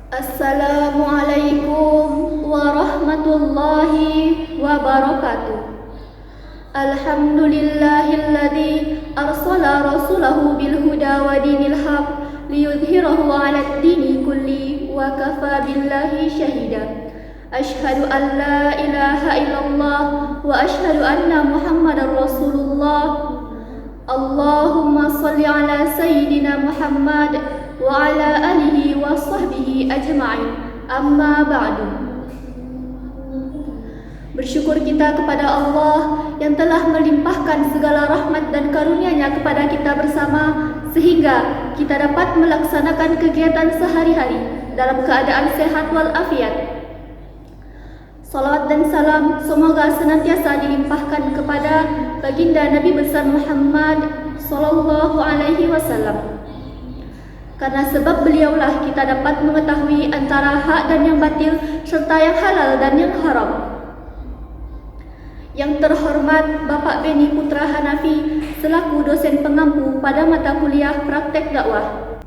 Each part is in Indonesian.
Assalamualaikum warahmatullahi wabarakatuh. Alhamdulillahilladzi arsala rasulahu bil huda wa dinil haq liyudhhirahu 'alad dini kulli wa kafa billahi shahida. Asyhadu an la ilaha illallah wa asyhadu anna Muhammadar Rasulullah. Allahumma salli ala Sayyidina Muhammad wa ala alihi wa sahbihi ajma'in. Amma ba'du. Bersyukur kita kepada Allah yang telah melimpahkan segala rahmat dan karunia-Nya kepada kita bersama, sehingga kita dapat melaksanakan kegiatan sehari-hari dalam keadaan sehat walafiat. Salawat dan salam semoga senantiasa dilimpahkan kepada baginda Nabi besar Muhammad sallallahu alaihi wasallam. Karena sebab beliaulah kita dapat mengetahui antara hak dan yang batil, serta yang halal dan yang haram. Yang terhormat Bapak Beni Putra Hanafi selaku dosen pengampu pada mata kuliah praktek dakwah.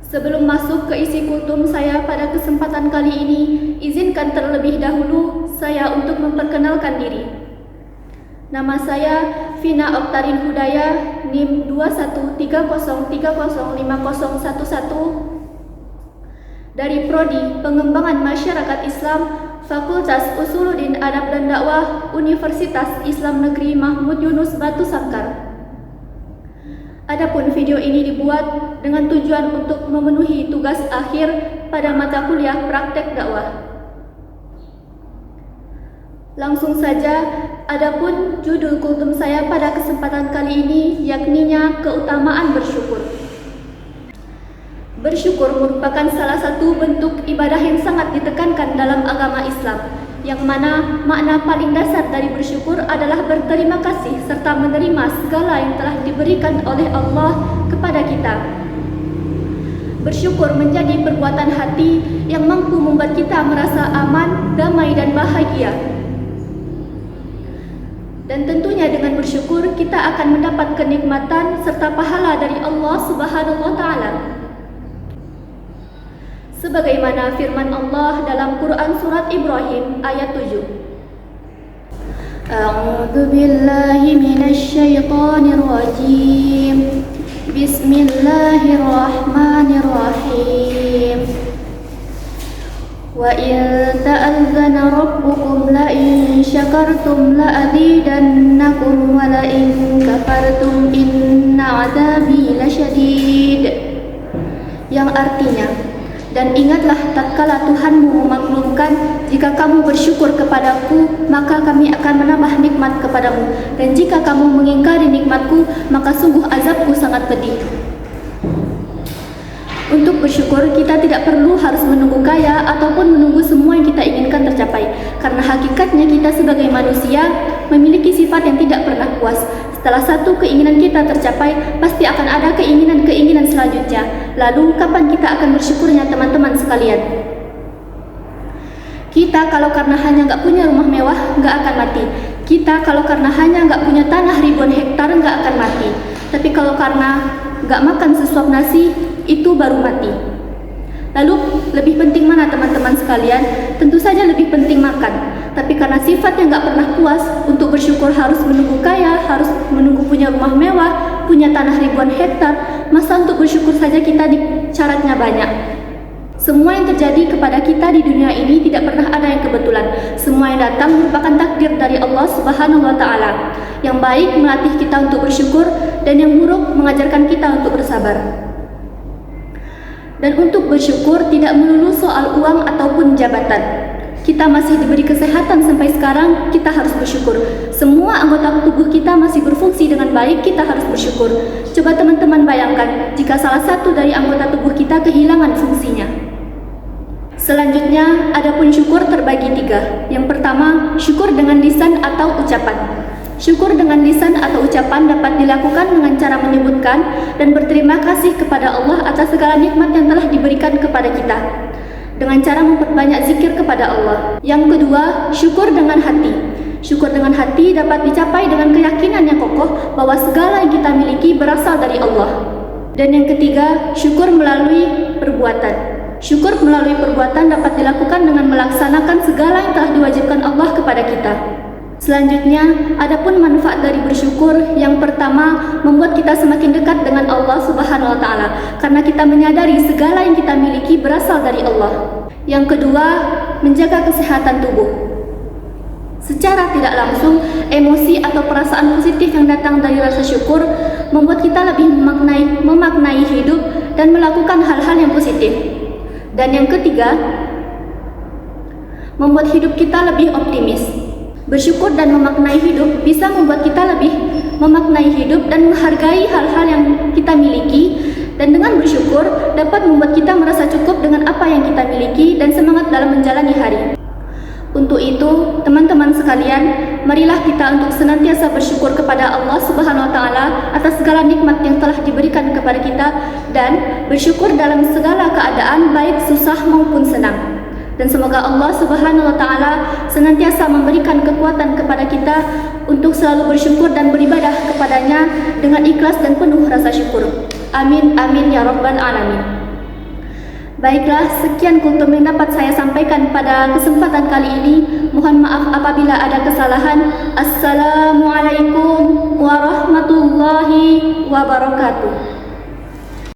Sebelum masuk ke isi kultum saya pada kesempatan kali ini, izinkan terlebih dahulu saya untuk memperkenalkan diri. Nama saya Vina Oktarin Hudaya, NIM 2130505011 dari Prodi Pengembangan Masyarakat Islam, Fakultas Usuluddin Adab dan Dakwah, Universitas Islam Negeri Mahmud Yunus Batu Sangkar. Adapun video ini dibuat dengan tujuan untuk memenuhi tugas akhir pada mata kuliah praktek dakwah. Langsung saja, adapun judul kultum saya pada kesempatan kali ini yakninya keutamaan bersyukur. Bersyukur merupakan salah satu bentuk ibadah yang sangat ditekankan dalam agama Islam, yang mana makna paling dasar dari bersyukur adalah berterima kasih serta menerima segala yang telah diberikan oleh Allah kepada kita. Bersyukur menjadi perbuatan hati yang mampu membuat kita merasa aman, damai dan bahagia. Dan tentunya dengan bersyukur kita akan mendapat kenikmatan serta pahala dari Allah Subhanahu wa taala. Sebagaimana firman Allah dalam Quran surat Ibrahim ayat 7. A'udzu billahi minasy syaithanir rajim. Bismillahirrahmanirrahim. Wa in ta'azzana rabbukum la in syakartum la azidannakum wa la in kafartum inna 'adzabi lasyadid. Yang artinya, dan ingatlah tatkala Tuhanmu memaklumkan, jika kamu bersyukur kepadaku, maka kami akan menambah nikmat kepadamu, dan jika kamu mengingkari nikmatku, maka sungguh azabku sangat pedih. Untuk bersyukur, kita tidak perlu harus menunggu kaya ataupun menunggu semua yang kita inginkan tercapai, karena hakikatnya kita sebagai manusia memiliki sifat yang tidak pernah puas. Setelah satu keinginan kita tercapai, pasti akan ada keinginan-keinginan selanjutnya. Lalu kapan kita akan bersyukurnya, teman-teman sekalian? Kita kalau karena hanya nggak punya rumah mewah, nggak akan mati. Kita kalau karena hanya nggak punya tanah ribuan hektar, nggak akan mati. Tapi kalau karena nggak makan sesuap nasi, itu baru mati. Lalu lebih penting mana, teman-teman sekalian? Tentu saja lebih penting makan. Tapi karena sifat yang gak pernah puas, untuk bersyukur harus menunggu kaya, harus menunggu punya rumah mewah, punya tanah ribuan hektar. Masa untuk bersyukur saja kita syaratnya banyak? Semua yang terjadi kepada kita di dunia ini tidak pernah ada yang kebetulan. Semua yang datang merupakan takdir dari Allah Subhanahu wa taala. Yang baik melatih kita untuk bersyukur, dan yang buruk mengajarkan kita untuk bersabar. Dan untuk bersyukur tidak melulu soal uang ataupun jabatan. Kita masih diberi kesehatan sampai sekarang, kita harus bersyukur. Semua anggota tubuh kita masih berfungsi dengan baik, kita harus bersyukur. Coba teman-teman bayangkan jika salah satu dari anggota tubuh kita kehilangan fungsinya. Selanjutnya, adapun syukur terbagi 3. Yang pertama, syukur dengan lisan atau ucapan. Syukur dengan lisan atau ucapan dapat dilakukan dengan cara menyebutkan dan berterima kasih kepada Allah atas segala nikmat yang telah diberikan kepada kita, dengan cara memperbanyak zikir kepada Allah. Yang kedua, syukur dengan hati. Syukur dengan hati dapat dicapai dengan keyakinan yang kokoh bahwa segala yang kita miliki berasal dari Allah. Dan yang ketiga, syukur melalui perbuatan. Syukur melalui perbuatan dapat dilakukan dengan melaksanakan segala yang telah diwajibkan Allah kepada kita. Selanjutnya, adapun manfaat dari bersyukur, yang pertama, membuat kita semakin dekat dengan Allah Subhanahu wa taala karena kita menyadari segala yang kita miliki berasal dari Allah. Yang kedua, menjaga kesehatan tubuh. Secara tidak langsung, emosi atau perasaan positif yang datang dari rasa syukur membuat kita lebih memaknai hidup dan melakukan hal-hal yang positif. Dan yang ketiga, membuat hidup kita lebih optimis. Bersyukur dan memaknai hidup bisa membuat kita lebih memaknai hidup dan menghargai hal-hal yang kita miliki, dan dengan bersyukur dapat membuat kita merasa cukup dengan apa yang kita miliki dan semangat dalam menjalani hari. Untuk itu, teman-teman sekalian, marilah kita untuk senantiasa bersyukur kepada Allah Subhanahu wa taala atas segala nikmat yang telah diberikan kepada kita dan bersyukur dalam segala keadaan baik susah maupun senang. Dan semoga Allah Subhanahu wa taala senantiasa memberikan kekuatan kepada kita untuk selalu bersyukur dan beribadah kepadanya dengan ikhlas dan penuh rasa syukur. Amin amin ya rabbal alamin. Baiklah, sekian kultum yang dapat saya sampaikan pada kesempatan kali ini. Mohon maaf apabila ada kesalahan. Assalamualaikum warahmatullahi wabarakatuh.